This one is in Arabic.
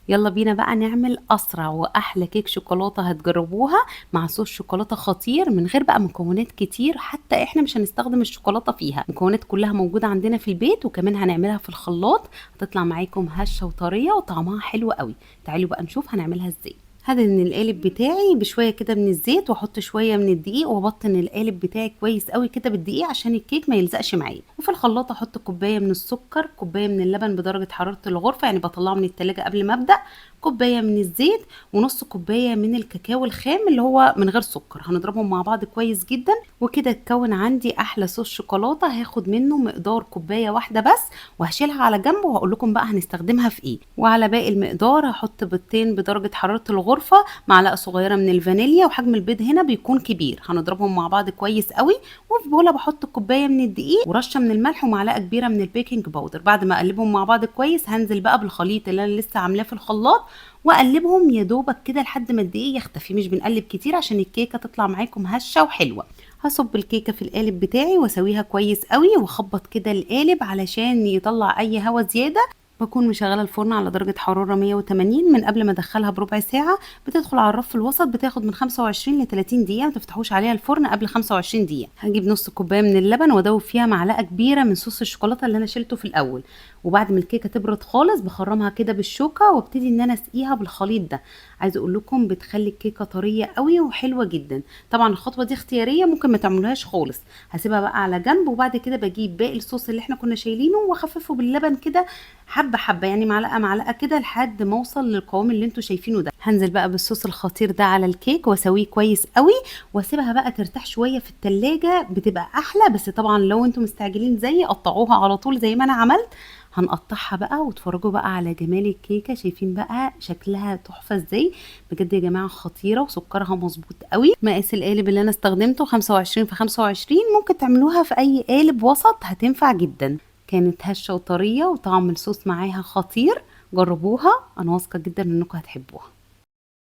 يلا بينا بقى نعمل اسرع واحلى كيك شوكولاته هتجربوها مع صوص شوكولاته خطير من غير بقى مكونات كتير. حتى احنا مش هنستخدم الشوكولاته فيها، المكونات كلها موجوده عندنا في البيت، وكمان هنعملها في الخلاط هتطلع معاكم هشه وطريه وطعمها حلو قوي. تعالوا بقى نشوف هنعملها ازاي. هدهن القالب بتاعي بشويه كده من الزيت واحط شويه من الدقيق وابطن القالب بتاعي كويس قوي كده بالدقيق عشان الكيك ما يلزقش معايا. وفي الخلاط احط كوبايه من السكر، كوبايه من اللبن بدرجه حراره الغرفه يعني بطلعه من التلاجة قبل ما ابدا، كوبايه من الزيت، ونص كوبايه من الكاكاو الخام اللي هو من غير سكر. هنضربهم مع بعض كويس جدا وكده اتكون عندي احلى صوص شوكولاته. هاخد منه مقدار كوبايه واحده بس وهشيلها على جنب وهقول لكم بقى هنستخدمها في ايه. وعلى باقي المقدار هحط بيضتين بدرجه حراره الغرفه، معلقه صغيره من الفانيليا، وحجم البيض هنا بيكون كبير. هنضربهم مع بعض كويس قوي. وفي بوله بحط كوبايه من الدقيق ورشه من الملح ومعلقه كبيره من البيكنج باودر. بعد ما اقلبهم مع بعض كويس هنزل بقى بالخليط اللي انا لسه عاملاه في الخلاط واقلبهم يا دوبك كده لحد ما الدقيق يختفي. مش بنقلب كتير عشان الكيكه تطلع معاكم هشه وحلوه. هصب الكيكه في القالب بتاعي واسويها كويس قوي واخبط كده القالب علشان يطلع اي هوا زياده. بكون مشغله الفرن على درجه حراره 180 من قبل ما ادخلها بربع ساعه. بتدخل على الرف الوسط بتاخد من 25 ل 30 دقيقه. ما تفتحوش عليها الفرن قبل 25 دقيقه. هجيب نص كوبايه من اللبن وادوب فيها معلقه كبيره من صوص الشوكولاته اللي انا شلته في الاول. وبعد ما الكيكه تبرد خالص بخرمها كده بالشوكه وابتدي ان انا اسقيها بالخليط ده. عايزه اقول لكم بتخلي الكيكه طريه قوي وحلوه جدا. طبعا الخطوه دي اختياريه، ممكن ما تعملوهاش خالص. هسيبها بقى على جنب وبعد كده بجيب باقي الصوص اللي احنا كنا شايلينه واخففه باللبن كده حبه حبه، يعني معلقه معلقه كده لحد ما اوصل للقوام اللي انتوا شايفينه ده. هنزل بقى بالصوص الخطير ده على الكيك واسويه كويس قوي واسيبها بقى ترتاح شويه في التلاجة، بتبقى احلى. بس طبعا لو انتوا مستعجلين زي قطعوها على طول زي ما انا عملت. هنقطعها بقى واتفرجوا بقى على جمال الكيكه. شايفين بقى شكلها تحفه ازاي؟ بجد يا جماعه خطيره وسكرها مظبوط قوي. مقاس القالب اللي انا استخدمته 25 في 25. ممكن تعملوها في اي قالب وسط هتنفع جدا. كانت هشه وطريه وطعم الصوص معاها خطير. جربوها، انا واثقه جدا انكم هتحبوها.